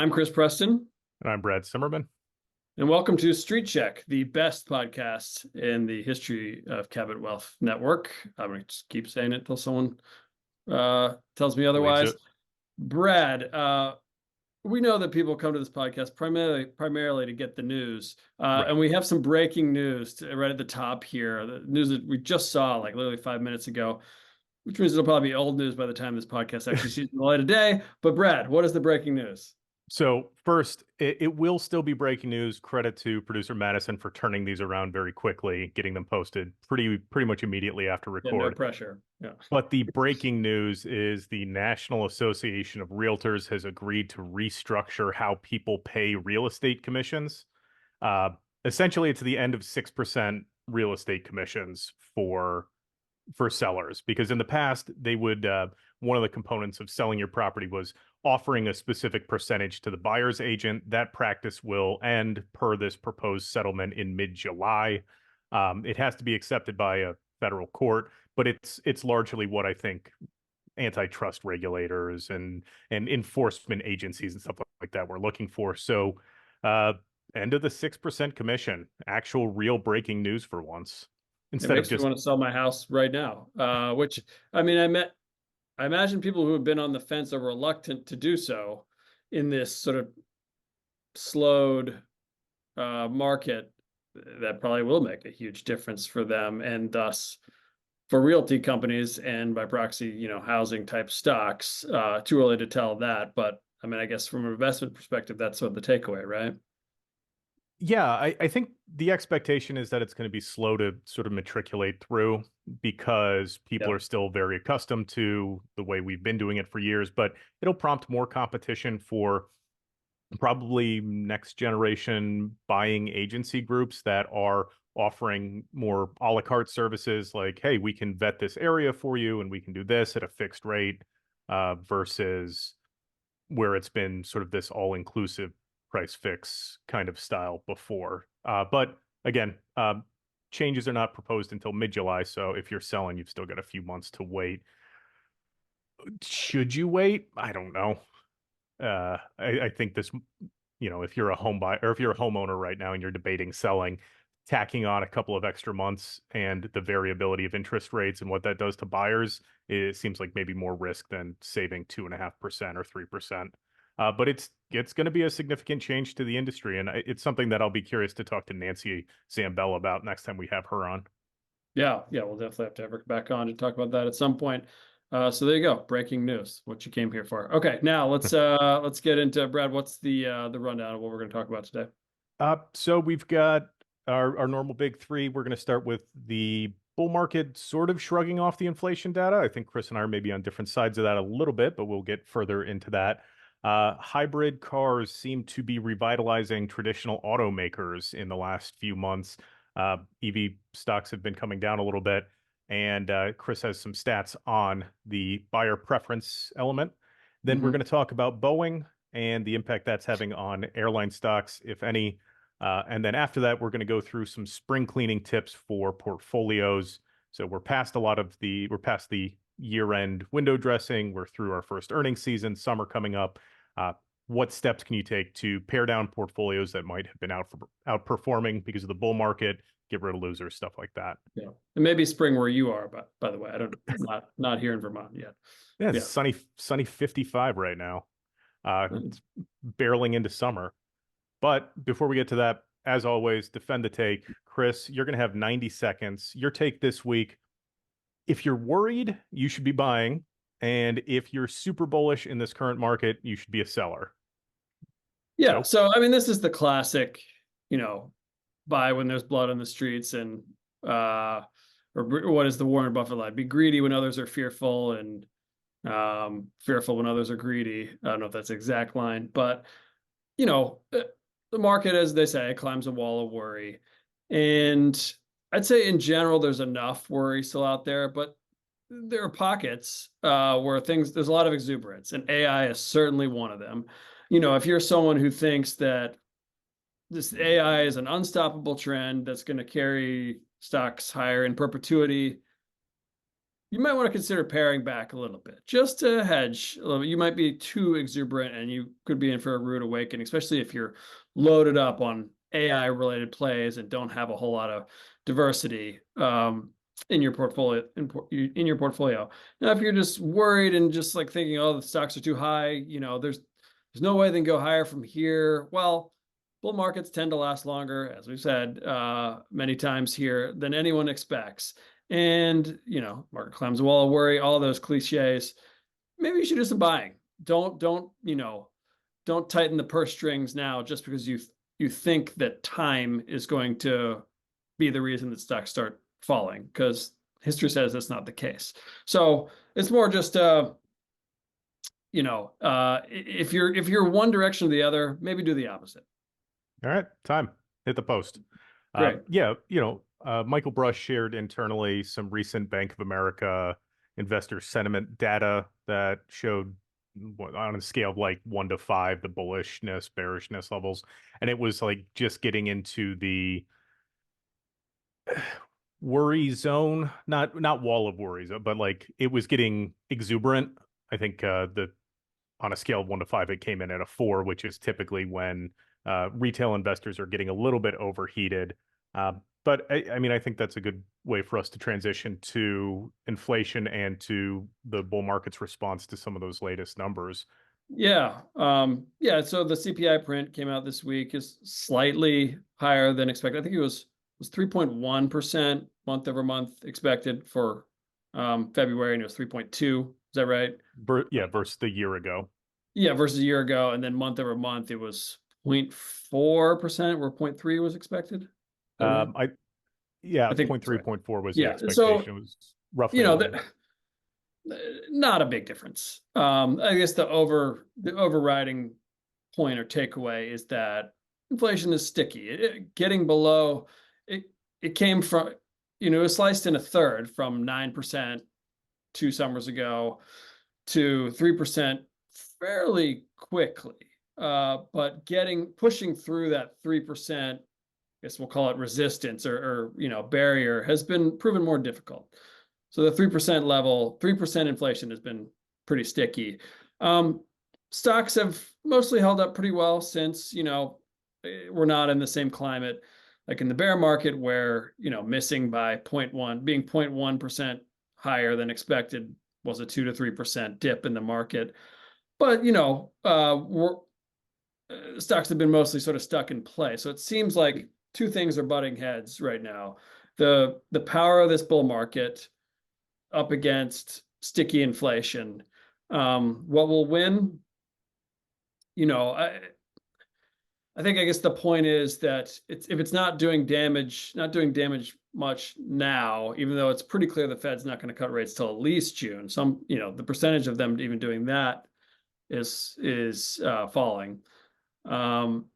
I'm Chris Preston, And I'm Brad Simmerman. and welcome to Street Check, the best podcast in the history of Cabot Wealth Network. I'm going to just keep saying it until someone tells me Believes otherwise. it. Brad, we know that people come to this podcast primarily to get the news, Right. and we have some breaking news right at the top here. The news that we just saw, like literally 5 minutes ago, which means it'll probably be old news by the time this podcast actually sees the light of day. But Brad, what is the breaking news? So first, it will still be breaking news. Credit to producer Madison for turning these around very quickly, getting them posted pretty much immediately after Yeah, no record. pressure. Yeah. But the breaking news is the National Association of Realtors has agreed to restructure how people pay real estate commissions. Uh, Essentially, it's the end of 6% real estate commissions for sellers, because in the past they would one of the components of selling your property was offering a specific percentage to the buyer's agent. That practice will end per this proposed settlement in mid-July. It has to be accepted by a federal court, but it's largely what I think antitrust regulators and enforcement agencies and stuff like that we're looking for. So uh end of the 6% commission, actual real breaking news for once, It instead of makes me just want to sell my house right now. Which I mean, I imagine people who have been on the fence are reluctant to do so in this sort of slowed market. That probably will make a huge difference for them and thus for realty companies and by proxy, housing type stocks. Too early to tell that, but I mean, I guess from an investment perspective, that's sort of the takeaway, right? Yeah, I think the expectation is that it's going to be slow to sort of matriculate through, because people Yeah. are still very accustomed to the way we've been doing it for years, but it'll prompt more competition for probably next generation buying agency groups that are offering more a la carte services like, hey, we can vet this area for you and we can do this at a fixed rate, versus where it's been sort of this all-inclusive price fix kind of style before. But again, changes are not proposed until mid-July, so if you're selling, you've still got a few months to wait. Should you wait? I don't know. I think this, if you're a home buyer or if you're a homeowner right now and you're debating selling, tacking on a couple of extra months and the variability of interest rates and what that does to buyers, it seems like maybe more risk than saving 2.5% or 3%. But it's going to be a significant change to the industry, and it's something that I'll be curious to talk to Nancy Zambell about next time we have her on. Yeah, yeah, we'll definitely have to have her back on to talk about that at some point. So there you go, breaking news. What you came here for. Okay, now let's get into Brad. What's the rundown of what we're going to talk about today? So we've got our normal big three. We're going to start with the bull market sort of shrugging off the inflation data. I think Chris and I are maybe on different sides of that a little bit, but we'll get further into that. Hybrid cars seem to be revitalizing traditional automakers in the last few months. EV stocks have been coming down a little bit, and Chris has some stats on the buyer preference element. Then we're Mhm. going to talk about Boeing and the impact that's having on airline stocks, if any. And then after that, we're going to go through some spring cleaning tips for portfolios. So we're past the year-end window dressing. We're through our first earnings season, summer coming up. Uh, what steps can you take to pare down portfolios that might have been outperforming because of the bull market, get rid of losers, stuff like that. Yeah, and maybe spring where you are, but by the way, I don't not here in Vermont yet. Yeah, it's Yeah. sunny 55 right now. It's barreling into summer. But before we get to that, as always, defend the take. Chris, you're going to have 90 seconds. Your take this week. If you're worried, you should be buying. And if you're super bullish in this current market, you should be a seller. Yeah. Go. So I mean, this is the classic, you know, buy when there's blood on the streets and or what is the Warren Buffett line? Be greedy when others are fearful and fearful when others are greedy. I don't know if that's the exact line, but the market, as they say, climbs a wall of worry. And I'd say in general, there's enough worry still out there, but there are pockets where there's a lot of exuberance, and AI is certainly one of them. If you're someone who thinks that this AI is an unstoppable trend that's going to carry stocks higher in perpetuity, you might want to consider paring back a little bit, just to hedge a little bit. You might be too exuberant and you could be in for a rude awakening, especially if you're loaded up on AI related plays and don't have a whole lot of diversity in your portfolio. In your portfolio. Now, if you're just worried and just like thinking, oh, the stocks are too high, there's no way they can go higher from here. Well, bull markets tend to last longer, as we've said many times here, than anyone expects. And, market climbs a wall of worry, all those cliches. Maybe you should do some buying. Don't tighten the purse strings now just because you think that time is going to be the reason that stocks start falling, because history says that's not the case. So it's more just if you're one direction or the other, maybe do the opposite. All right, time. Hit the post. Great. Yeah, Michael Brush shared internally some recent Bank of America investor sentiment data that showed on a scale of like 1 to 5, the bullishness, bearishness levels. And it was like just getting into the worry zone, not wall of worries, but like it was getting exuberant. I think the on a scale of 1 to 5, it came in at a 4, which is typically when retail investors are getting a little bit overheated. But I mean, I think that's a good way for us to transition to inflation and to the bull market's response to some of those latest numbers. Yeah. Yeah. So the CPI print came out this week, is slightly higher than expected. I think it was 3.1% month over month expected for February, and it was 3.2. Is that right? Yeah, versus the year ago. Yeah, versus a year ago. And then month over month, it was 0.4%, where 0.3 was expected. Is that right? I Yeah, I think point that's three, right. point four was the Yeah. So, expectation. It was roughly you in know, line. not a big difference. I guess the overriding point or takeaway is that inflation is sticky. Getting below it, it came from, it was sliced in a third from 9% 2 summers ago to 3% fairly quickly. But pushing through that 3%, I guess we'll call it resistance or barrier, has been proven more difficult. So the 3% level, 3% inflation has been pretty sticky. Um, Stocks have mostly held up pretty well since, we're not in the same climate like in the bear market where, missing by zero point 0.1, being 0.1% higher than expected was a 2 to 3% dip in the market. But, stocks have been mostly sort of stuck in play. So it seems like two things are butting heads right now. The power of this bull market up against sticky inflation. What will win? I guess the point is that if it's not doing damage much now, even though it's pretty clear the Fed's not going to cut rates till at least June. The percentage of them even doing that is falling. Um,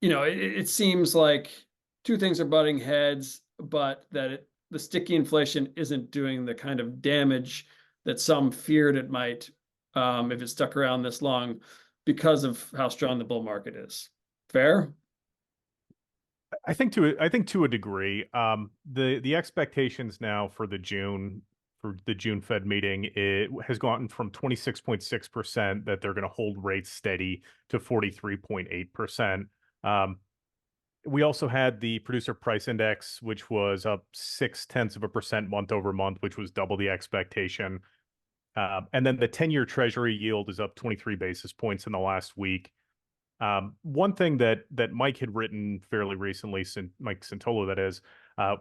it seems like two things are butting heads, but that the sticky inflation isn't doing the kind of damage that some feared it might if it stuck around this long because of how strong the bull market is. Fair? I think to a degree, the expectations now for the June Fed meeting, it has gone from 26.6% that they're going to hold rates steady to 43.8%. We also had the producer price index, which was up 0.6% month over month, which was double the expectation. And then the 10-year Treasury yield is up 23 basis points in the last week. One thing that Mike had written fairly recently, Mike Santolo, that is,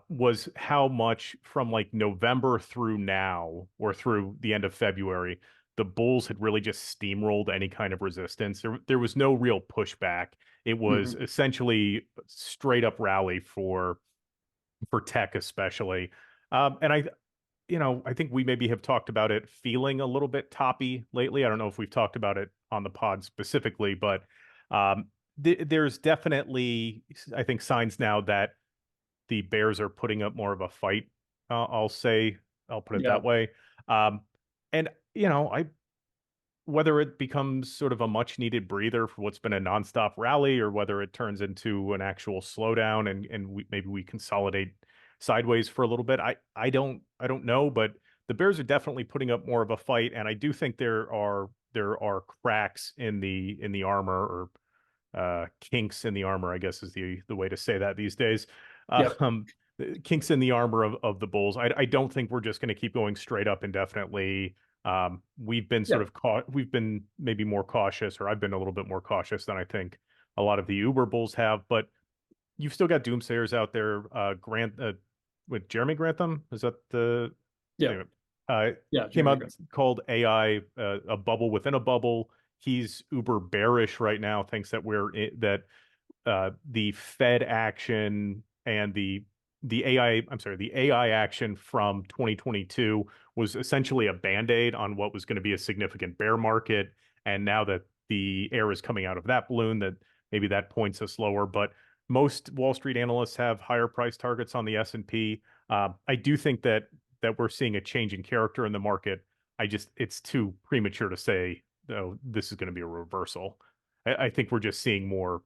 was how much from like November through now, or through the end of February, the bulls had really just steamrolled any kind of resistance. There was no real pushback. It was Mhm. essentially straight up rally for tech, especially. And I think we maybe have talked about it feeling a little bit toppy lately. I don't know if we've talked about it on the pod specifically, but there's definitely, I think, signs now that the Bears are putting up more of a fight. I'll put it Yeah. that way. Um, and I whether it becomes sort of a much needed breather for what's been a nonstop rally, or whether it turns into an actual slowdown and maybe we consolidate sideways for a little bit. I don't know, but the Bears are definitely putting up more of a fight, and I do think there are cracks in the armor, or kinks in the armor, I guess is the way to say that these days. Yep. Um, Kinks in the armor of the Bulls. I don't think we're just going to keep going straight up indefinitely. We've been Yeah. we've been maybe more cautious, or I've been a little bit more cautious than I think a lot of the Uber Bulls have, but you've still got doomsayers out there. Grant with Jeremy Grantham, is that the Yeah. anyway? Uh, Yeah. Came Jeremy out Grant. called AI a bubble within a bubble. He's uber bearish right now. Thinks that the Fed action and the the AI action from 2022 was essentially a band-aid on what was going to be a significant bear market. And now that the air is coming out of that balloon, that maybe that points us lower. But most Wall Street analysts have higher price targets on the S&P. I do think that we're seeing a change in character in the market. It's too premature to say, oh, this is going to be a reversal. I think we're just seeing more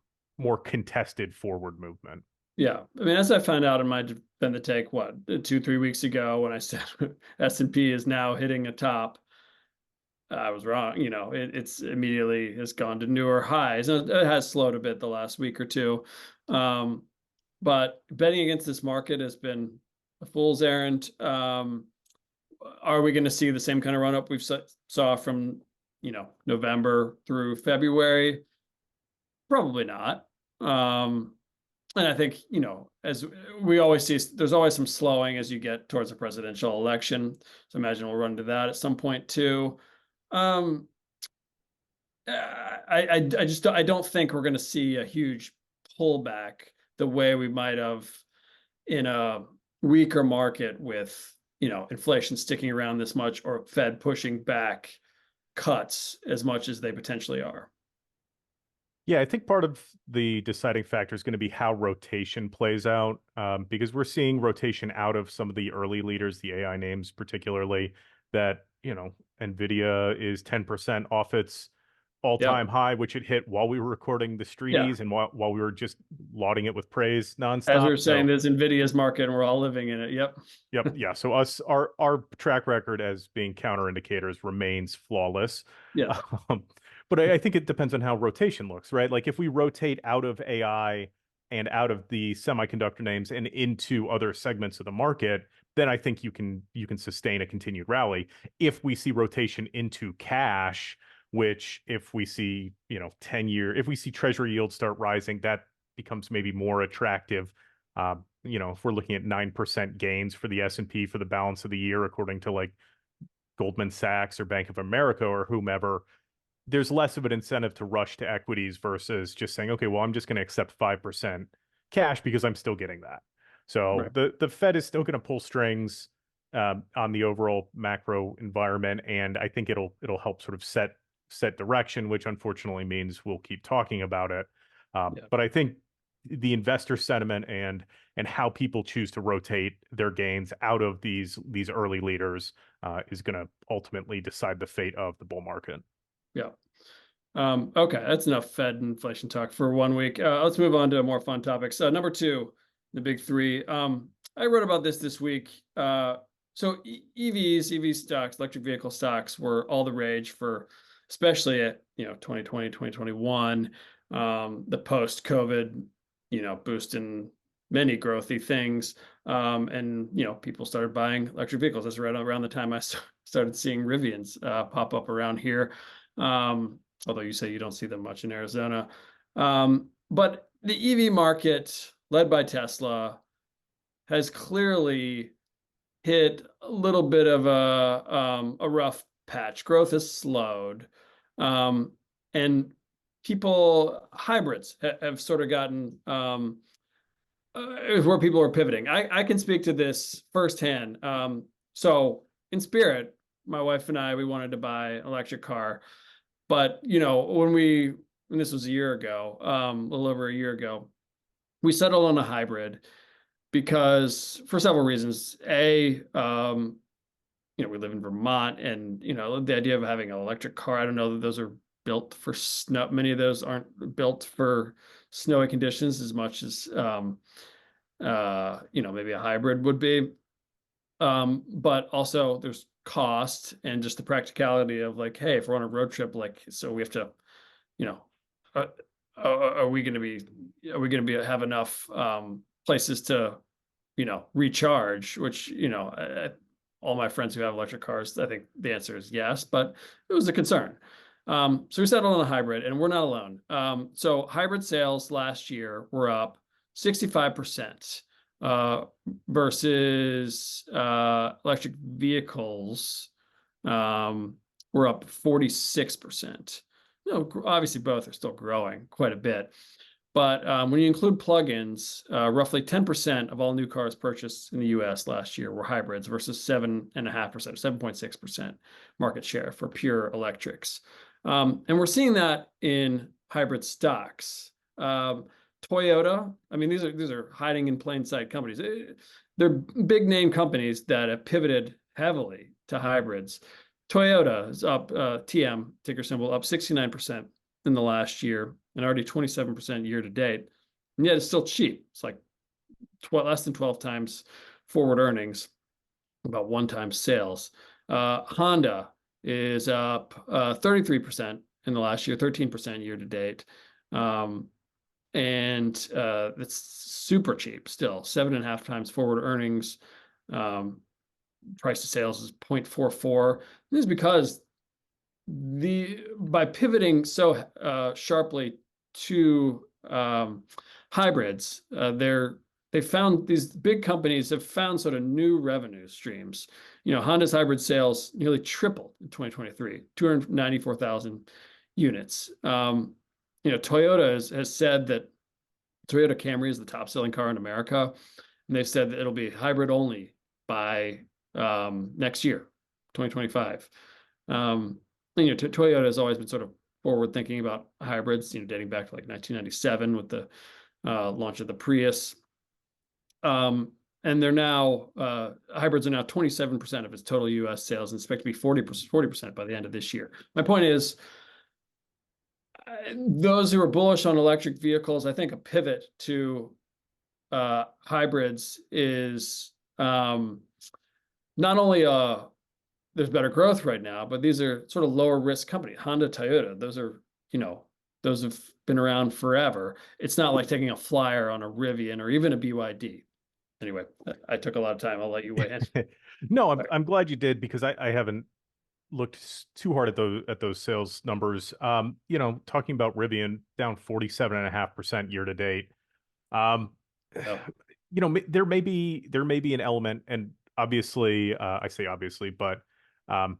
contested forward movement. Yeah. I mean, as I found out in my Defend the Take, what, 2, 3 weeks ago when I said S&P is now hitting a top, I was wrong. It's immediately has gone to newer highs. And it has slowed a bit the last week or two. Um, but betting against this market has been a fool's errand. Are we going to see the same kind of run up we've saw from, November through February? Probably not. And I think, as we always see, there's always some slowing as you get towards a presidential election. So imagine we'll run into that at some point too. Um, I don't think we're going to see a huge pullback the way we might have in a weaker market with, inflation sticking around this much or Fed pushing back cuts as much as they potentially are. Yeah, I think part of the deciding factor is going to be how rotation plays out, because we're seeing rotation out of some of the early leaders, the AI names particularly, that, NVIDIA is 10% off its Yeah. all-time high, which it hit while we were recording the Yeah. Streeties and while we were just lauding it with praise As we nonstop. were saying, So there's Nvidia's market and we're all living in it. Yep. yep. Yeah. So our track record as being counter indicators remains flawless. Yeah. Um, but I think it depends on how rotation looks, right? Like if we rotate out of AI and out of the semiconductor names and into other segments of the market, then I think you can sustain a continued rally. If we see rotation into cash, which if we see, 10-year, if we see treasury yields start rising, that becomes maybe more attractive. If we're looking at 9% gains for the S&P for the balance of the year, according to like Goldman Sachs or Bank of America or whomever, there's less of an incentive to rush to equities versus just saying, okay, well, I'm just going to accept 5% cash because I'm still getting that. So Right. the Fed is still going to pull strings on the overall macro environment, and I think it'll help sort of set direction, which unfortunately means we'll keep talking about it. Yeah. But I think the investor sentiment and how people choose to rotate their gains out of these early leaders is going to ultimately decide the fate of the bull market. Yeah. Okay, that's enough Fed inflation talk for one week. Let's move on to more fun topics. Number two, the big three. I wrote about this week. So EV stocks, electric vehicle stocks, were all the rage for, especially at 2020, 2021, the post-COVID, boost in many growthy things, and people started buying electric vehicles. That's right around the time I started seeing Rivians pop up around here. Although you say you don't see them much in Arizona. But the EV market, led by Tesla, has clearly hit a little bit of a rough patch. Growth has slowed, and hybrids have sort of gotten is where people are pivoting. I can speak to this firsthand. So in Spirit, my wife and I, we wanted to buy an electric car, but when this was a year ago, a little over a year ago, we settled on a hybrid because for several reasons. We live in Vermont, and the idea of having an electric car, I don't know that those are built for snow. Many of those aren't built for snowy conditions as much as maybe a hybrid would be. But also there's cost and just the practicality of like, hey, if we're on a road trip, like, so we have to, you know, uh, are we going to be, have enough places to, recharge? Which, all my friends who have electric cars, I think the answer is yes, but it was a concern. So we settled on a hybrid, and we're not alone. So hybrid sales last year were up 65%, uh, versus electric vehicles were up 46%. Obviously both are still growing quite a bit. But when you include plugins, roughly 10% of all new cars purchased in the US last year were hybrids versus 7.5%, 7.6% market share for pure electrics. And we're seeing that in hybrid stocks. Toyota, I mean, these are hiding in plain sight companies. They're big name companies that have pivoted heavily to hybrids. Toyota is up, TM, ticker symbol, up 69% in the last year and already 27% year to date. And yet it's still cheap. It's like less than 12 times forward earnings, about 1 time sales. Honda is up 33% in the last year, 13% year to date. And it's super cheap still, 7.5 times forward earnings. Price to sales is 0.44. This is because by pivoting so sharply to hybrids, they found, these big companies have found sort of new revenue streams. Honda's hybrid sales nearly tripled in 2023, 294,000 units. Toyota has said that Toyota Camry is the top selling car in America, and they've said that it'll be hybrid only by next year, 2025. Toyota has always been sort of forward thinking about hybrids, dating back to like 1997 with the launch of the Prius. And they're now, hybrids are now 27% of its total US sales and expect to be 40% by the end of this year. My point is, those who are bullish on electric vehicles, I think a pivot to hybrids is not only there's better growth right now, but these are sort of lower risk companies. Honda, Toyota, those have been around forever. It's not like taking a flyer on a Rivian or even a BYD. Anyway, I took a lot of time. I'll let you weigh in. No, I'm glad you did because I haven't looked too hard at those sales numbers. Talking about Rivian down 47.5% year to date. Um, So, there may be an element, and obviously, I say obviously, but um,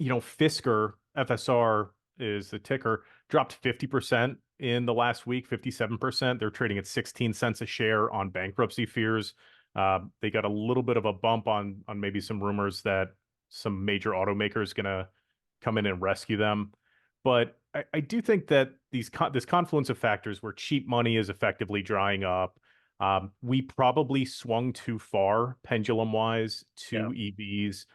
Fisker FSR is the ticker, dropped 50% in the last week, 57%. They're trading at 16 cents a share on bankruptcy fears. They got a little bit of a bump on maybe some rumors that some major automaker is going to come in and rescue them. But I do think that this confluence of factors where cheap money is effectively drying up, we probably swung too far pendulum wise yeah. to EVs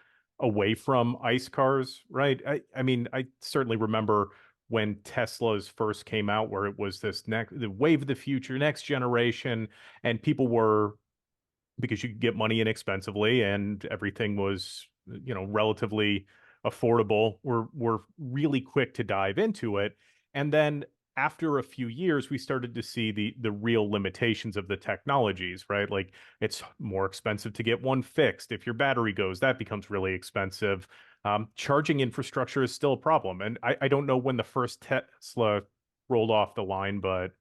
away from ICE cars, right? I mean, I certainly remember when Teslas first came out, where it was the wave of the future, next generation, and people were, because you could get money inexpensively and everything was, relatively affordable. We're really quick to dive into it. And then after a few years, we started to see the real limitations of the technologies, right? Like it's more expensive to get one fixed. If your battery goes, that becomes really expensive. Charging infrastructure is still a problem. And I don't know when the first Tesla rolled off the line, but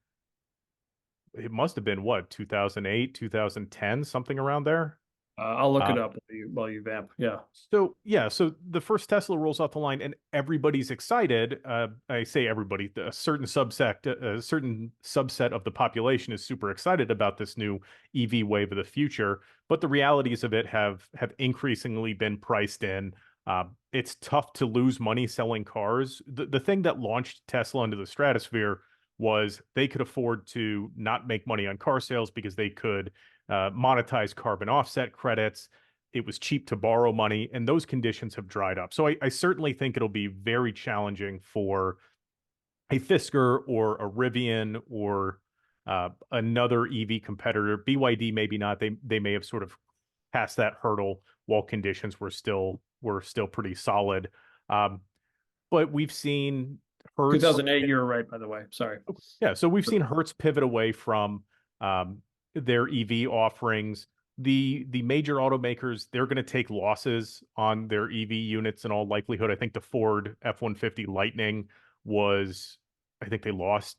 it must have been what, 2008, 2010, something around there. I'll look it Uh, up while you vamp. Yeah. so yeah, so the first Tesla rolls off the line and everybody's excited. I say everybody, a certain subset of the population is super excited about this new EV wave of the future. But the realities of it have increasingly been priced in. It's tough to lose money selling cars. The thing that launched Tesla into the stratosphere was they could afford to not make money on car sales because they could monetize carbon offset credits. It was cheap to borrow money, and those conditions have dried up. So I certainly think it'll be very challenging for a Fisker or a Rivian or another EV competitor. BYD maybe not. They may have sort of past that hurdle while conditions were still pretty solid. Um, but we've seen Hertz. 2008, you were right, by the way. Sorry. Yeah, so we've seen Hertz pivot away from um, their EV offerings. The major automakers, they're going to take losses on their EV units in all likelihood. I think the Ford F-150 Lightning was, I think they lost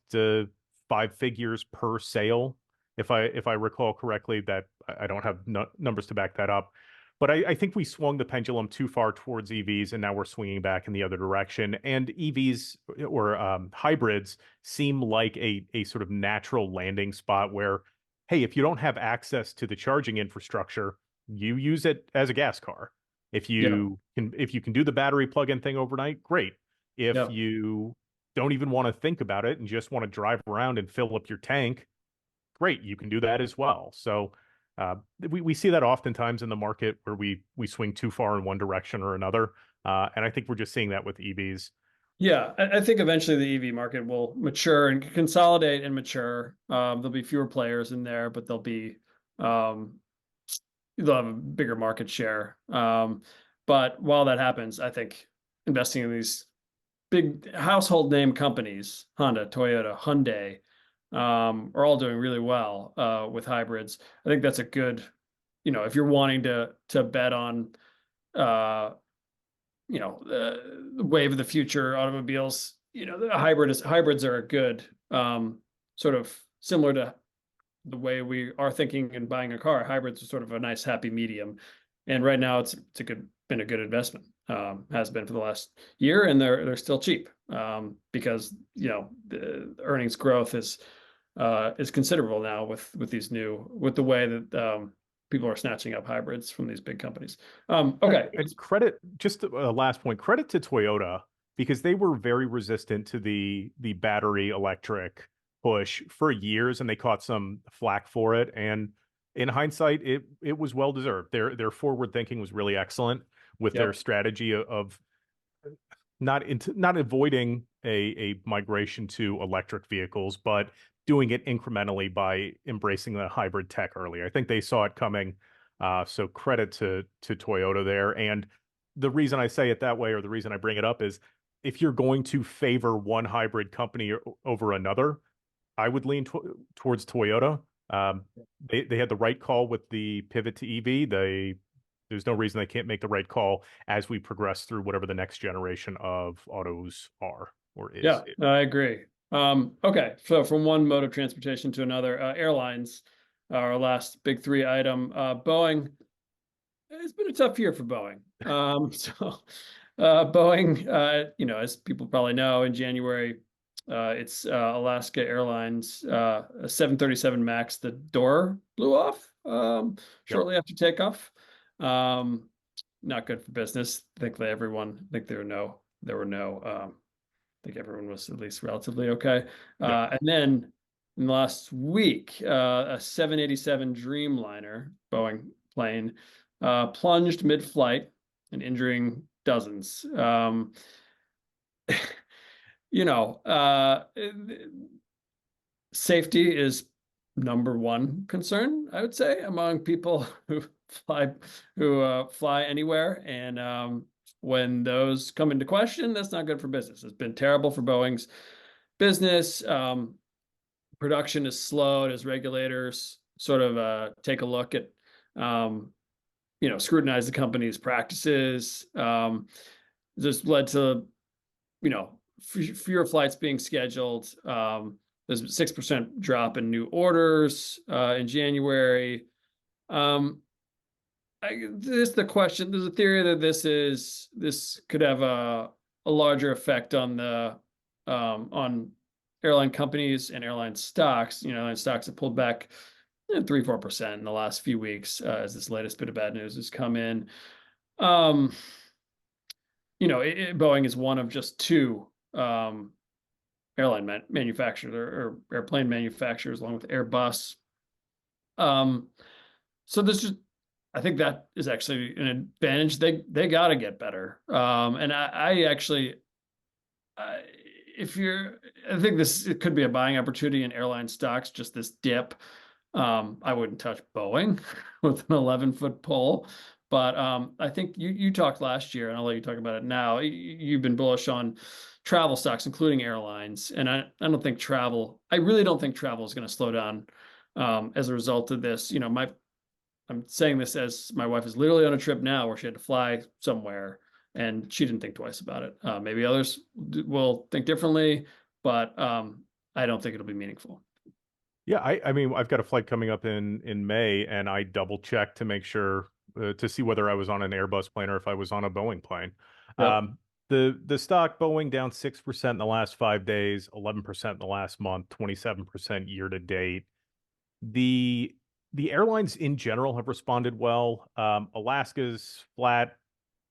five figures per sale, if I recall correctly. That I don't have numbers to back that up. But I think we swung the pendulum too far towards EVs, and now we're swinging back in the other direction. And EVs or hybrids seem like a sort of natural landing spot where, hey, if you don't have access to the charging infrastructure, you use it as a gas car. Yeah. If you can do the battery plug-in thing overnight, great. If Yeah. you don't even want to think about it and just want to drive around and fill up your tank, great, you can do that as well. So we see that oftentimes in the market where we swing too far in one direction or another, and I think we're just seeing that with EVs. Yeah, I think eventually the EV market will mature and consolidate and mature. There'll be fewer players in there, but um, they'll have a bigger market share. But while that happens, I think investing in these big household name companies, Honda, Toyota, Hyundai, are all doing really well with hybrids. I think that's a good, if you're wanting to bet on uh, the wave of the future automobiles, the hybrids are a good sort of similar to the way we are thinking and buying a car. Hybrids are sort of a nice happy medium, and right now it's been a good investment. Has been for the last year, and they're still cheap because the earnings growth is considerable now with the way that people are snatching up hybrids from these big companies. Okay. And credit, just a last point, credit to Toyota because they were very resistant to the battery electric push for years, and they caught some flack for it. And in hindsight, it was well deserved. Their forward thinking was really excellent with their Yep. strategy of not avoiding a migration to electric vehicles, but doing it incrementally by embracing the hybrid tech early. I think they saw it coming. So credit to Toyota there. And the reason I say it that way, or the reason I bring it up, is if you're going to favor one hybrid company over another, I would lean towards Toyota. They had the right call with the pivot to EV. There's no reason they can't make the right call as we progress through whatever the next generation of autos are or is. Yeah, I agree. Okay, so from one mode of transportation to another, airlines, our last big three item. Boeing, it's been a tough year for Boeing. Boeing, as people probably know, in January, it's Alaska Airlines, a 737 MAX, the door blew off Yep. shortly after takeoff. Um, Not good for business. I think there were no I think everyone was at least relatively okay. Yep. And then in the last week, a 787 Dreamliner Boeing plane plunged mid-flight and injuring dozens. You know, uh, Safety is number one concern, I would say, among people who fly anywhere. And when those come into question, that's not good for business. It's been terrible for Boeing's business. Production is slowed as regulators sort of take a look at, scrutinize the company's practices. This led to, fewer flights being scheduled. There's a 6% drop in new orders in January. Um, there's a theory that this could have a larger effect on airline companies and airline stocks. Airline stocks have pulled back 3-4% in the last few weeks as this latest bit of bad news has come in. Um, Boeing is one of just two airline manufacturers or airplane manufacturers, along with Airbus. Um, so there's just, I think that is actually an advantage. They got to get better. And I actually, if you're, I think it could be a buying opportunity in airline stocks. Just this dip. I wouldn't touch Boeing with an 11-foot pole. But I think you talked last year, and I'll let you talk about it now. You've been bullish on travel stocks, including airlines. And I really don't think travel is going to slow down as a result of this. I'm saying this as my wife is literally on a trip now where she had to fly somewhere and she didn't think twice about it. Maybe others will think differently, but I don't think it'll be meaningful. Yeah, I mean, I've got a flight coming up in May, and I double checked to make sure to see whether I was on an Airbus plane or if I was on a Boeing plane. Yep. The stock Boeing down 6% in the last 5 days, 11% in the last month, 27% year to date. The the airlines in general have responded well. Alaska's flat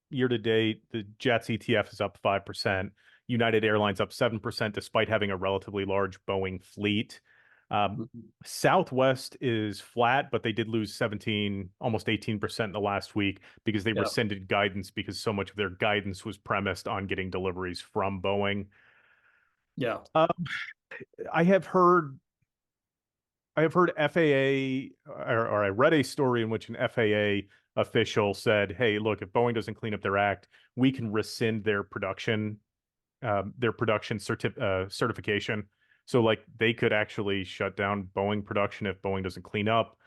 year to date. The Jets ETF is up 5%. United Airlines up 7% despite having a relatively large Boeing fleet. Um, Mhm. Southwest is flat, but they did lose 17, almost 18% in the last week because they Yep. rescinded guidance because so much of their guidance was premised on getting deliveries from Boeing. Yeah. Uh, I have heard I have heard FAA, or I read a story in which an FAA official said, "Hey, look, if Boeing doesn't clean up their act, we can rescind their production certification. So like they could actually shut down Boeing production if Boeing doesn't clean up.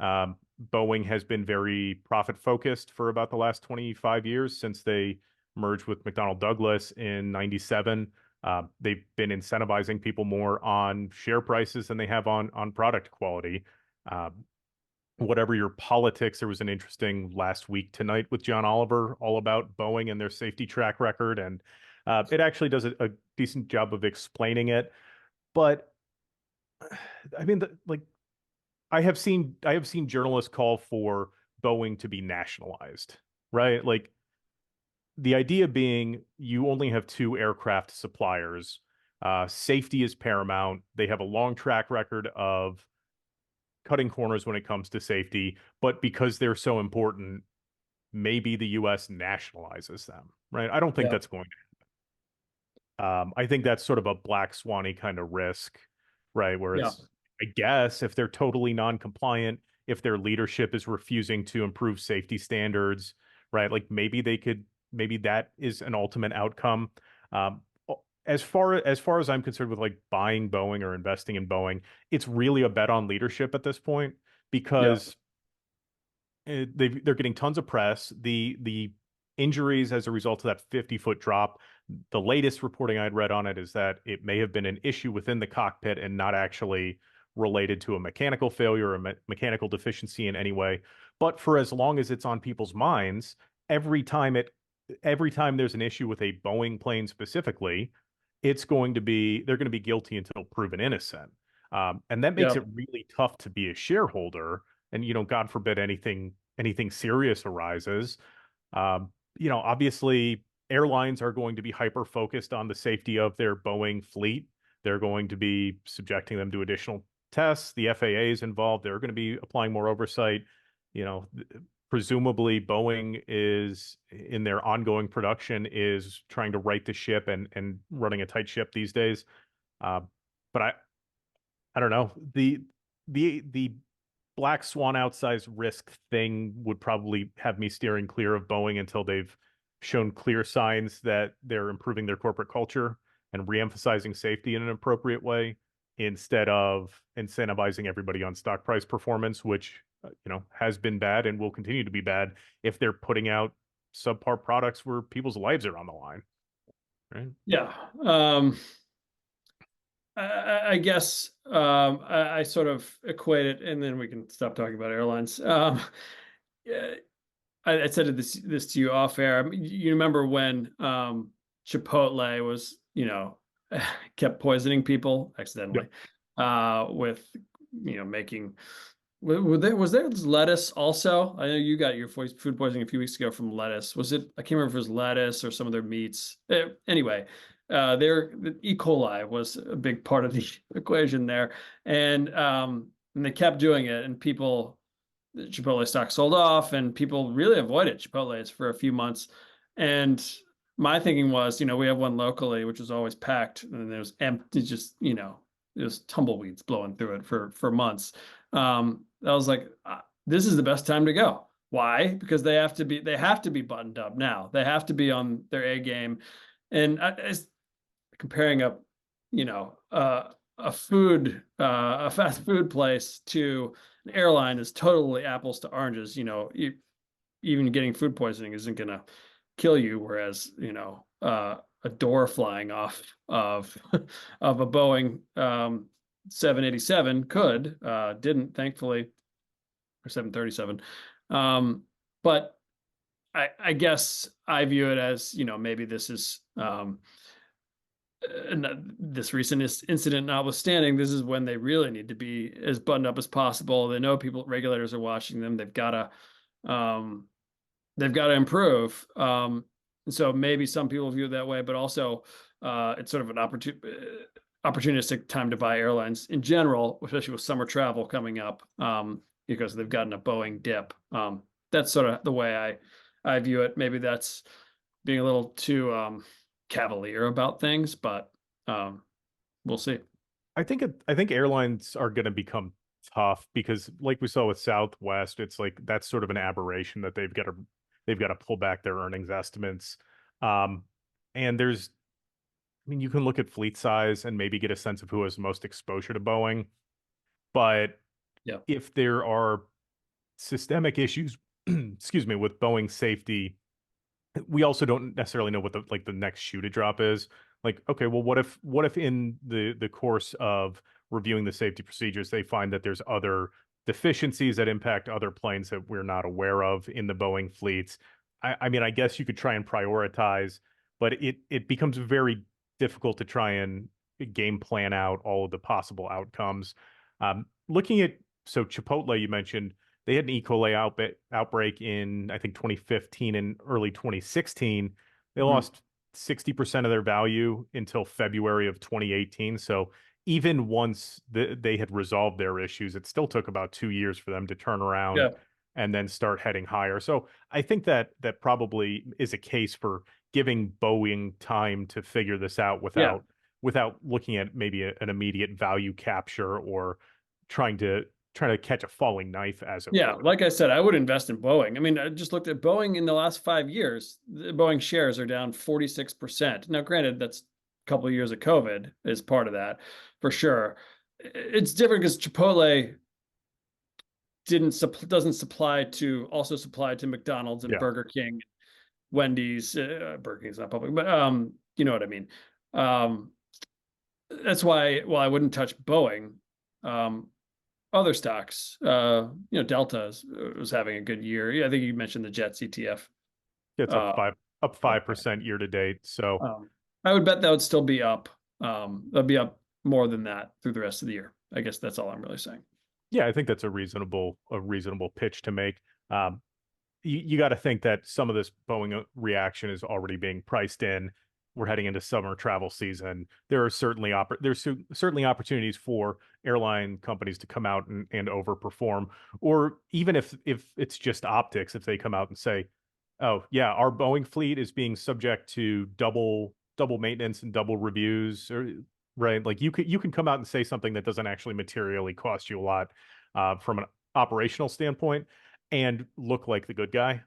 Boeing has been very profit focused for about the last 25 years since they merged with McDonnell Douglas in 97. They've been incentivizing people more on share prices than they have on product quality. Uh, Whatever your politics, there was an interesting last week tonight with John Oliver all about Boeing and their safety track record, and it actually does a decent job of explaining it. But I mean, like I have seen journalists call for Boeing to be nationalized, right? Like the idea being you only have two aircraft suppliers. Safety is paramount. They have a long track record of cutting corners when it comes to safety, but because they're so important, maybe the US nationalizes them, right? I don't think Yeah. that's going to. I think that's sort of a black swanny kind of risk, right? Yeah. Whereas I guess if they're totally non-compliant, if their leadership is refusing to improve safety standards, right? Like maybe that is an ultimate outcome. Um, as far as I'm concerned with like buying Boeing or investing in Boeing, it's really a bet on leadership at this point Yeah. because they're getting tons of press. The injuries as a result of that 50-foot drop. The latest reporting I'd read on it is that it may have been an issue within the cockpit and not actually related to a mechanical failure or a mechanical deficiency in any way. But for as long as it's on people's minds, every time it every time there's an issue with a Boeing plane specifically, they're going to be guilty until proven innocent. And that makes Yeah. it really tough to be a shareholder. And God forbid anything serious arises. Obviously airlines are going to be hyper focused on the safety of their Boeing fleet. They're going to be subjecting them to additional tests. The FAA is involved. They're going to be applying more oversight. You know, Presumably Boeing is in their ongoing production is trying to right the ship and running a tight ship these days. Uh, but I don't know. The black swan outsized risk thing would probably have me steering clear of Boeing until they've shown clear signs that they're improving their corporate culture and reemphasizing safety in an appropriate way instead of incentivizing everybody on stock price performance, which has been bad and will continue to be bad if they're putting out subpar products where people's lives are on the line, right? Yeah. I guess I sort of equate it, and then we can stop talking about airlines. Yeah, I said this to you off air. I mean, you remember when Chipotle was, kept poisoning people Yep. accidentally with, making. Was there lettuce also? I know you got your food poisoning a few weeks ago from lettuce. Was it? I can't remember if it was lettuce or some of their meats. Anyway, the E. coli was a big part of the equation there, and they kept doing it, and the Chipotle stock sold off, and people really avoided Chipotle's for a few months. And my thinking was, we have one locally, which was always packed, and it was empty, just, it was tumbleweeds blowing through it for months. I was like, this is the best time to go. Why? Because they have to be buttoned up now. They have to be on their A game. And it's comparing you know, a fast food place to an airline is totally apples to oranges. Even getting food poisoning isn't going to kill you, whereas a door flying off of of a Boeing 787 could, didn't, thankfully, or 737. But I guess I view it as, maybe this is this recent incident notwithstanding, this is when they really need to be as buttoned up as possible. They know regulators are watching them. Um, they've got to improve. And so maybe some people view it that way, but also it's sort of an opportunistic time to buy airlines in general, especially with summer travel coming up, because they've gotten a Boeing dip. That's sort of the way I view it. Maybe that's being a little too cavalier about things, but we'll see. I think airlines are going to become tough because, like we saw with Southwest, it's like that's sort of an aberration that they've got to pull back their earnings estimates. Um, and I mean, you can look at fleet size and maybe get a sense of who has the most exposure to Boeing. But Yeah, if there are systemic issues, excuse me, with Boeing safety, we also don't necessarily know what the next shoe to drop is. Like, okay, well, what if in the course of reviewing the safety procedures, they find that there's other deficiencies that impact other planes that we're not aware of in the Boeing fleets? I mean, I guess you could try and prioritize, but it becomes very difficult to try and game plan out all of the possible outcomes. Looking at Chipotle, you mentioned they had an E. coli outbreak in, I think, 2015 and early 2016. They mm, lost 60% of their value until February of 2018. So even once they had resolved their issues, it still took about 2 years for them to turn around yeah, and then start heading higher. So I think that probably is a case for giving Boeing time to figure this out yeah. without looking at maybe an immediate value capture or trying to catch a falling knife, as it Yeah, were. like I said, I would invest in Boeing. I mean, I just looked at Boeing in the last 5 years. The Boeing shares are down 46%. Now, granted, that's a couple of years of COVID is part of that for sure. It's different because Chipotle doesn't supply to McDonald's and Yeah. Burger King, Wendy's. Burger King's not public, but you know what I mean. Um, that's why, well, I wouldn't touch Boeing. Um, Other stocks, Delta was having a good year. Yeah, I think you mentioned the Jets ETF. It's Uh, up okay. 5% year to date. So I would bet that would still be up. That'll be up more than that through the rest of the year. I guess that's all I'm really saying. yeah, I think that's a reasonable pitch to make. Um, you got to think that some of this Boeing reaction is already being priced in. We're heading into summer travel season. Certainly opportunities for airline companies to come out and overperform, or even if it's just optics, if they come out and say, "Oh yeah, our Boeing fleet is being subject to double maintenance and double reviews," or right, like you can come out and say something that doesn't actually materially cost you a lot from an operational standpoint and look like the good guy.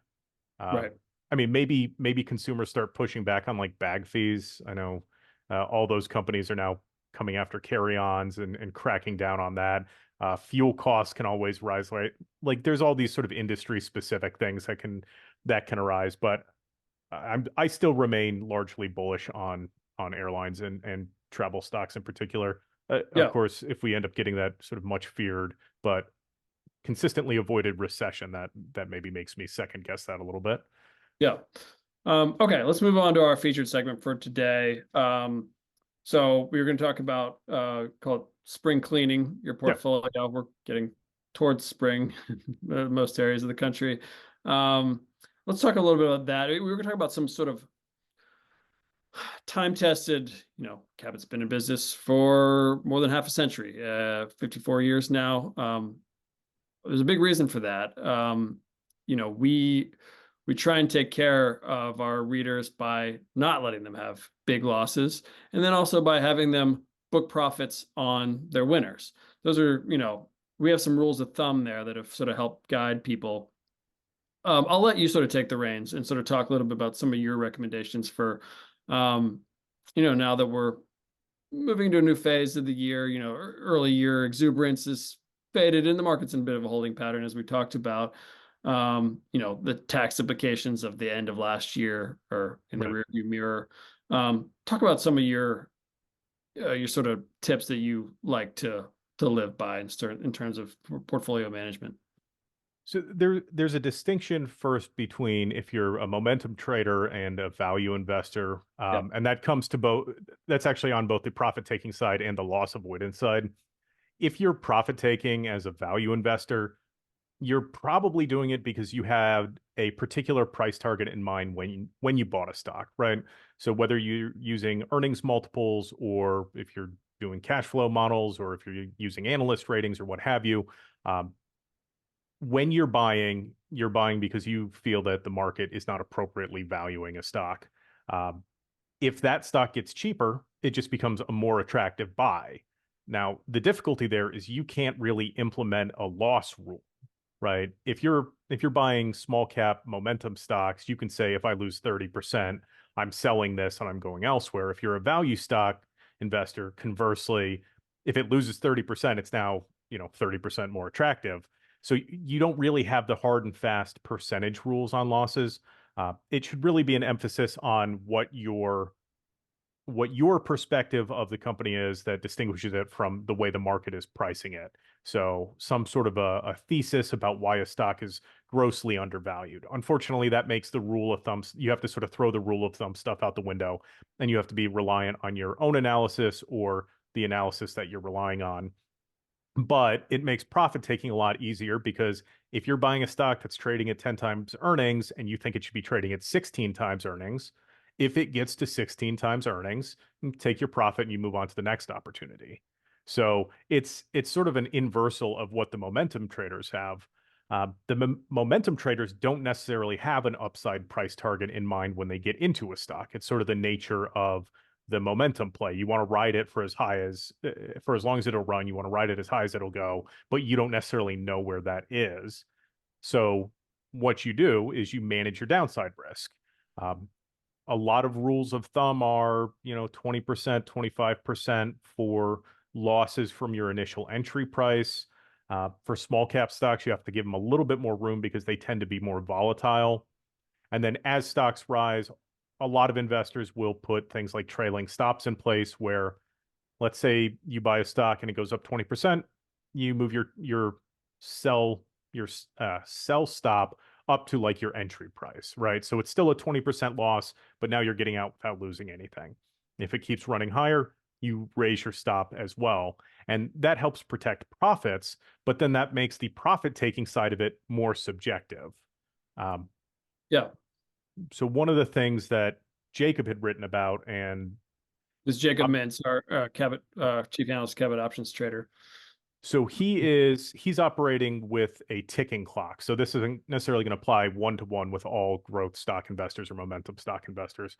Right. I mean, maybe consumers start pushing back on like bag fees. I know all those companies are now coming after carry-ons and cracking down on that. Fuel costs can always rise, right? Like there's all these sort of industry specific things that can arise, but I still remain largely bullish on airlines and travel stocks in particular. Of Yeah. course, if we end up getting that sort of much feared but consistently avoided recession, that maybe makes me second guess that a little bit. Yeah. Okay, let's move on to our featured segment for today. So we were going to talk about called spring cleaning your Yeah. portfolio. We're getting towards spring in most areas of the country. Um, let's talk a little bit about that. We were going to talk about some sort of time tested, Cabot's been in business for more than half a century, 54 years now. There's a big reason for that. We try and take care of our readers by not letting them have big losses, and then also by having them book profits on their winners. Those are, we have some rules of thumb there that have sort of helped guide people. I'll let you sort of take the reins and sort of talk a little bit about some of your recommendations for, um, now that we're moving to a new phase of the year, early year exuberance is faded and the market's in a bit of a holding pattern, as we talked about. The tax implications of the end of last year are in the Right. rearview mirror. Talk about some of your sort of tips that you like to live by in terms of portfolio management. So there's a distinction first between if you're a momentum trader and a value investor, Yeah. and that comes to both. That's actually on both the profit taking side and the loss avoidance side. If you're profit taking as a value investor, you're probably doing it because you had a particular price target in mind when you bought a stock, right? So whether you're using earnings multiples or if you're doing cash flow models or if you're using analyst ratings or what have you, um, when you're buying because you feel that the market is not appropriately valuing a stock. Um, if that stock gets cheaper, it just becomes a more attractive buy. Now, the difficulty there is you can't really implement a loss rule, right? If you're buying small cap momentum stocks, you can say if I lose 30%, I'm selling this and I'm going elsewhere. If you're a value stock investor, conversely, if it loses 30%, it's now, 30% more attractive. So you don't really have the hard and fast percentage rules on losses. It should really be an emphasis on what your perspective of the company is that distinguishes it from the way the market is pricing it. So some sort of a thesis about why a stock is grossly undervalued. Unfortunately, that makes the rule of thumb, you have to sort of throw the rule of thumb stuff out the window, and you have to be reliant on your own analysis or the analysis that you're relying on. But it makes profit taking a lot easier because if you're buying a stock that's trading at 10 times earnings and you think it should be trading at 16 times earnings, if it gets to 16 times earnings, you take your profit and you move on to the next opportunity. So it's sort of an inversal of what the momentum traders have. The momentum traders don't necessarily have an upside price target in mind when they get into a stock. It's sort of the nature of the momentum play. You want to ride it for as long as it'll run. You want to ride it as high as it'll go, but you don't necessarily know where that is. So what you do is you manage your downside risk. Um, a lot of rules of thumb are, 20%, 25% for losses from your initial entry price. For small cap stocks, you have to give them a little bit more room because they tend to be more volatile. And then as stocks rise, a lot of investors will put things like trailing stops in place where, let's say you buy a stock and it goes up 20%, you move your sell your sell stop up to like your entry price, right? So it's still a 20% loss, but now you're getting out without losing anything. If it keeps running higher, you raise your stop as well. And that helps protect profits, but then that makes the profit taking side of it more subjective. Um, Yeah. so one of the things that Jacob had written about, and This is Jacob uh, Mintz, our Cabot chief analyst, Cabot options trader. so he's operating with a ticking clock. So this isn't necessarily going to apply one-to-one with all growth stock investors or momentum stock investors.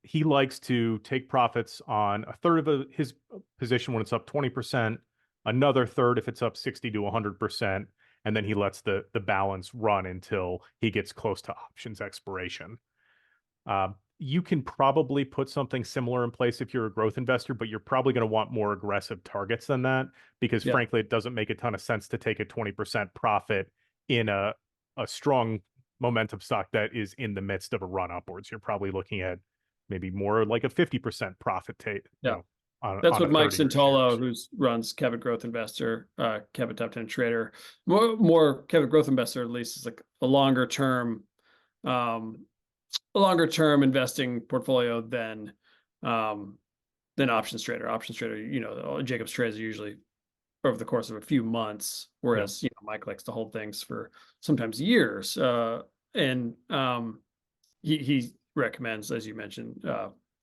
He likes to take profits on a third of his position when it's up 20%, another third if it's up 60 to 100%, and then he lets the balance run until he gets close to options expiration. You can probably put something similar in place if you're a growth investor, but you're probably going to want more aggressive targets than that because, Yeah. frankly, it doesn't make a ton of sense to take a 20% profit in a strong momentum stock that is in the midst of a run upwards. You're probably looking at maybe more like a 50% profit take, Yeah. That's on what a Mike third of your Santolo, shares. who's runs Cabot Growth Investor, Cabot Top 10 Trader, more Cabot Growth Investor, at least, is like um, a longer term investing portfolio um, than options trader. Options trader, Jacob's trades are usually over the course of a few months, Yeah. whereas Mike likes to hold things for sometimes years. And he recommends, as you mentioned,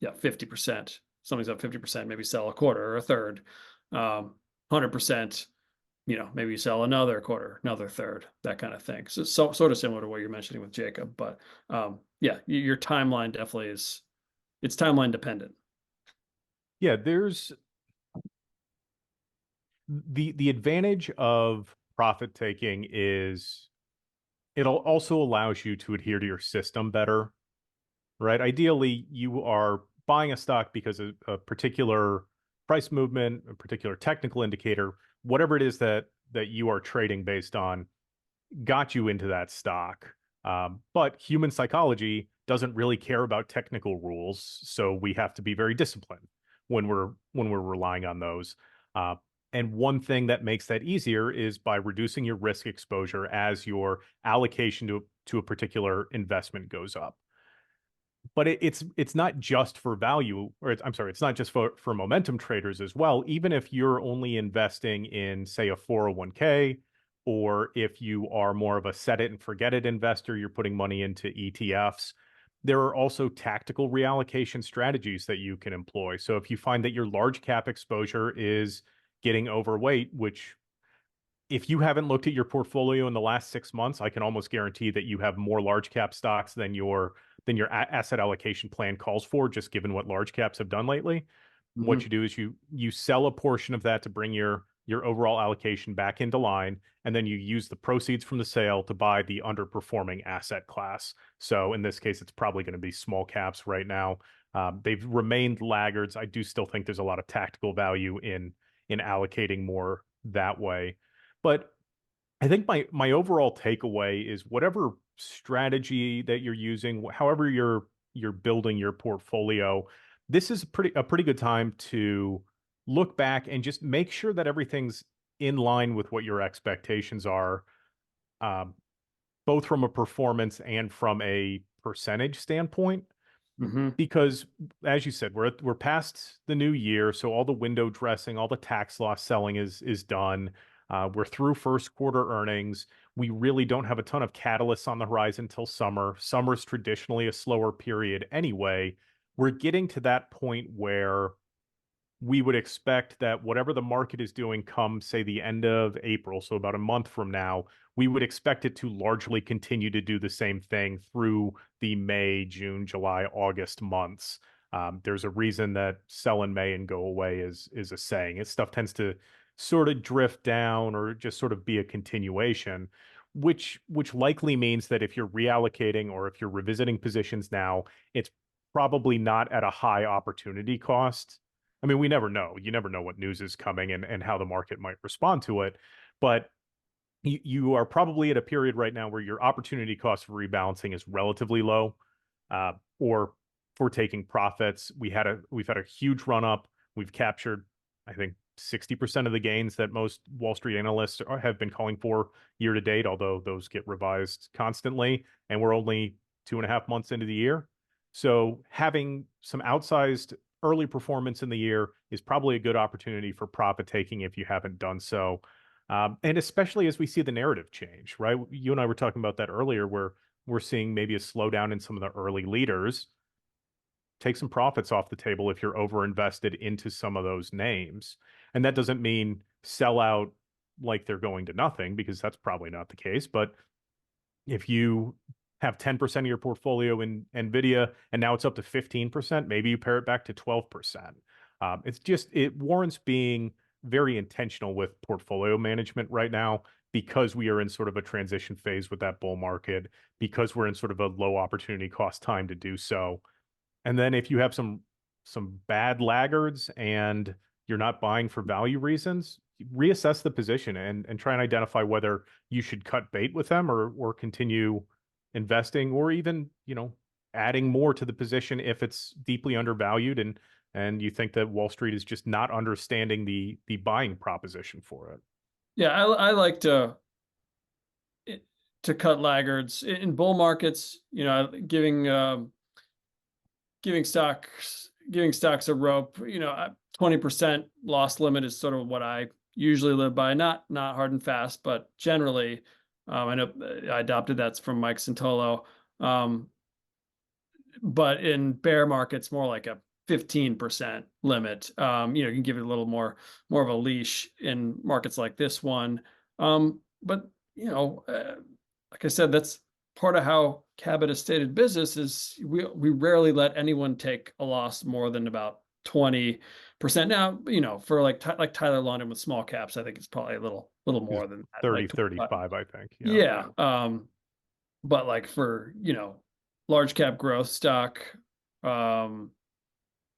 50%. Something's up 50%, maybe sell a quarter or a third. 100%, maybe you sell another quarter, another third, that kind of thing. So sort of similar to what you're mentioning with Jacob, but yeah, your timeline definitely it's timeline dependent. Yeah, The advantage of profit taking is it also allows you to adhere to your system better, right? Ideally, you are buying a stock because of a particular price movement, a particular technical indicator, whatever it is that you are trading based on, got you into that stock. But human psychology doesn't really care about technical rules, so we have to be very disciplined when we're relying on those. Uh, and one thing that makes that easier is by reducing your risk exposure as your allocation to a particular investment goes up. But it's not just for value, or I'm sorry, it's not just for momentum traders as well. Even if you're only investing in, say, a 401k, or if you are more of a set it and forget it investor, you're putting money into ETFs. There are also tactical reallocation strategies that you can employ. So if you find that your large cap exposure is getting overweight, which if you haven't looked at your portfolio in the last 6 months, I can almost guarantee that you have more large cap stocks than your asset allocation plan calls for, just given what large caps have done lately. What Hmm. you do is you sell a portion of that to bring your overall allocation back into line, and then you use the proceeds from the sale to buy the underperforming asset class. So in this case, it's probably going to be small caps right now. They've remained laggards. I do still think there's a lot of tactical value in allocating more that way. But I think my overall takeaway is whatever strategy that you're using, however you're building your portfolio, this is a pretty good time to look back and just make sure that everything's in line with what your expectations are, um, both from a performance and from a percentage standpoint. Hmm. Because as you said, we're past the new year, so all the window dressing, all the tax loss selling is done. We're through first quarter earnings. We really don't have a ton of catalysts on the horizon until summer. Summer's traditionally a slower period anyway. We're getting to that point where we would expect that whatever the market is doing come, say, the end of April, so about a month from now, we would expect it to largely continue to do the same thing through the May, June, July, August months. There's a reason that sell in May and go away is a saying. It stuff tends to sort of drift down or just sort of be a continuation, which likely means that if you're reallocating or if you're revisiting positions now, it's probably not at a high opportunity cost. I mean, we never know. You never know what news is coming and how the market might respond to it. But you are probably at a period right now where your opportunity cost for rebalancing is relatively low, or for taking profits. We've had a huge run up. We've captured, I think, 60% of the gains that most Wall Street analysts have been calling for year to date, although those get revised constantly. And we're only 2.5 months into the year. So having some outsized early performance in the year is probably a good opportunity for profit taking if you haven't done so. And especially as we see the narrative change, right? You and I were talking about that earlier, where we're seeing maybe a slowdown in some of the early leaders. Take some profits off the table if you're over invested into some of those names. And that doesn't mean sell out like they're going to nothing, because that's probably not the case. But if you have 10% of your portfolio in Nvidia and now it's up to 15%, maybe you pare it back to 12%. It warrants being very intentional with portfolio management right now, because we are in sort of a transition phase with that bull market, because we're in sort of a low opportunity cost time to do so. And then if you have some bad laggards and you're not buying for value reasons, reassess the position and try and identify whether you should cut bait with them or continue investing, or even, adding more to the position if it's deeply undervalued and you think that Wall Street is just not understanding the buying proposition for it. Yeah, I like to cut laggards in bull markets. Giving stocks a rope. 20% loss limit is sort of what I usually live by. Not hard and fast, but generally, I know I adopted that from Mike Santolo. Um, but in bear markets, more like a 15% limit. You can give it a little more of a leash in markets like this one. But like I said, that's part of how Cabot has stated business is we rarely let anyone take a loss more than about 20%. Now, for like Tyler London with small caps, I think it's probably a little Is more than that, 30, like 25. 35, I think. Yeah. Yeah. But like for, large cap growth stock, um,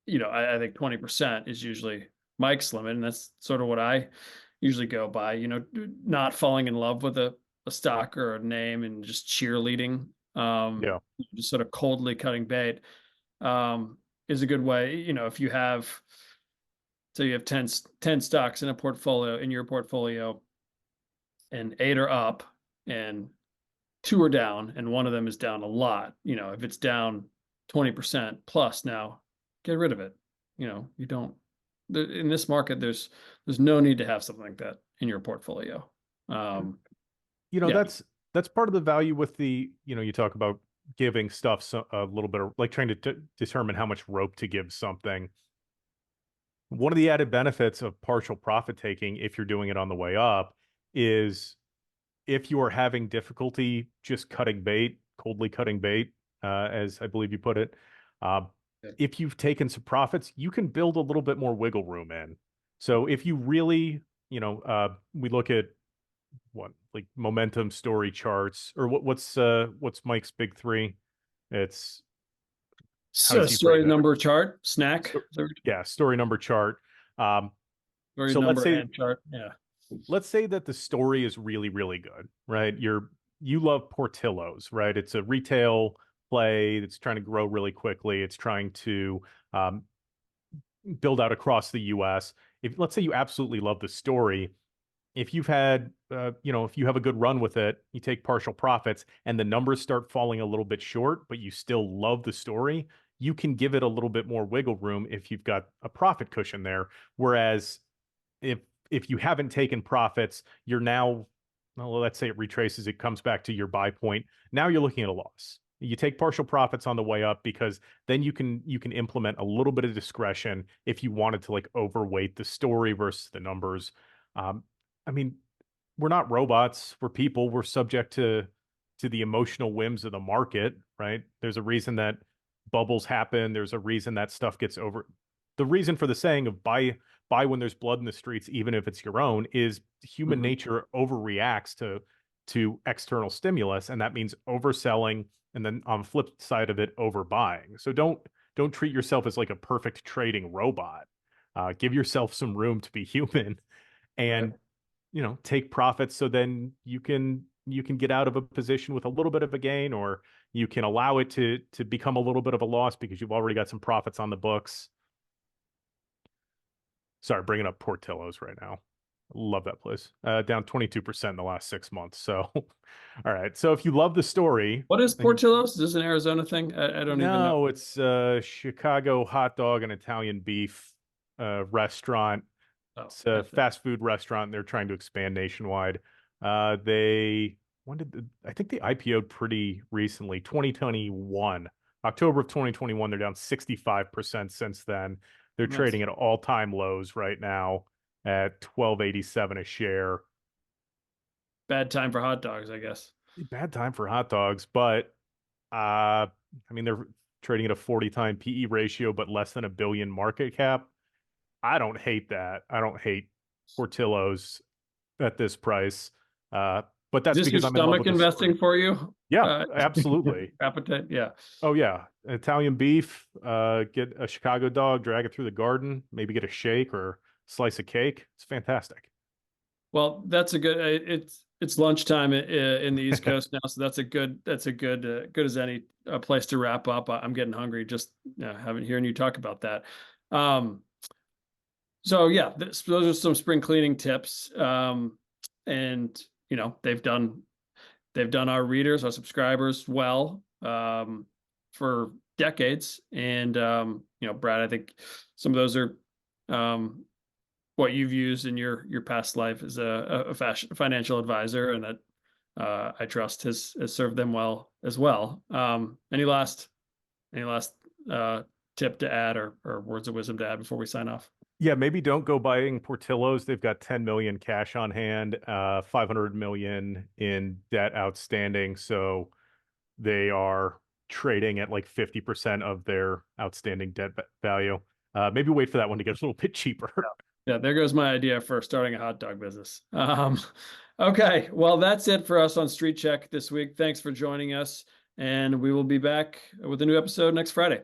I think 20% is usually Mike's limit, and that's sort of what I usually go by. Not falling in love with a stock or a name and just cheerleading, Yeah. just sort of coldly cutting bait, is a good way. If you have, so you have 10 stocks in a portfolio, in your portfolio, and 8 are up and 2 are down, and one of them is down a lot. If it's down 20% plus now, get rid of it. You don't, in this market, there's no need to have something like that in your portfolio. Yeah. That's part of the value with you talk about giving stuff a little bit of like trying to determine how much rope to give something. One of the added benefits of partial profit taking, if you're doing it on the way up, is if you are having difficulty just cutting bait, coldly cutting bait, as I believe you put it, uh, if you've taken some profits, you can build a little bit more wiggle room in. So if you really, we look at what like momentum story charts or what's Mike's big three? It's how So does he phrase story it? number chart, snack, So, yeah, story number chart. Um, story so let's number say and chart. Yeah. let's say that the story is really, really good, right? You love Portillo's, right? It's a retail play that's trying to grow really quickly. It's trying to um, build out across the U.S. If let's say you absolutely love the story, if you've had, if you have a good run with it, you take partial profits and the numbers start falling a little bit short, but you still love the story, you can give it a little bit more wiggle room if you've got a profit cushion there. Whereas if you haven't taken profits, you're now, well, let's say it retraces, it comes back to your buy point. Now you're looking at a loss. You take partial profits on the way up because then you can implement a little bit of discretion if you wanted to like overweight the story versus the numbers. Um, I mean, we're not robots. We're people. We're subject to the emotional whims of the market, right? There's a reason that bubbles happen. There's a reason that stuff gets over. The reason for the saying of buy when there's blood in the streets, even if it's your own, is human Mhm. nature overreacts to external stimulus, and that means overselling, and then on the flip side of it, overbuying. So don't treat yourself as like a perfect trading robot. Give yourself some room to be human, Right. and take profits so then you can get out of a position with a little bit of a gain, or you can allow it to become a little bit of a loss because you've already got some profits on the books. Sorry, bringing up Portillo's right now. Love that place. Down 22% in the last 6 months. So, all right. So if you love the story, What is then Portillo's? Is this an Arizona thing? I don't even know. no, it's Chicago hot dog and Italian beef restaurant. Oh, It's a I think. fast food restaurant. They're trying to expand nationwide. When did I think they IPO'd pretty recently, 2021, October of 2021. They're down 65% since then. They're trading Nice. at all-time lows right now at 12.87 a share. Bad time for hot dogs, I guess. Bad time for hot dogs, but I mean they're trading at a 40 time PE ratio, but less than a billion market cap. I don't hate that. I don't hate Portillo's at this price. Uh, but Is that's this your because I'm in love stomach with the story. investing for you? Yeah, Uh, absolutely. appetite? Yeah. Oh yeah, Italian beef. Get a Chicago dog, drag it through the garden, maybe get a shake or slice of cake. It's fantastic. Well, that's a good. It's lunchtime in the East Coast now, so that's a good good as any place to wrap up. I'm getting hungry just having hearing you talk about that. Um, so yeah, those are some spring cleaning tips. And they've done our readers, our subscribers well, for decades. And Brad, I think some of those are um, what you've used in your past life as a financial advisor, and that I trust has served them well as well. Any last tip to add, or words of wisdom to add before we sign off? Yeah, maybe don't go buying Portillo's. They've got 10 million cash on hand, 500 million in debt outstanding. So they are trading at like 50% of their outstanding debt value. Maybe wait for that one to get a little bit cheaper. Yeah, there goes my idea for starting a hot dog business. Okay, well, that's it for us on Street Check this week. Thanks for joining us, and we will be back with a new episode next Friday.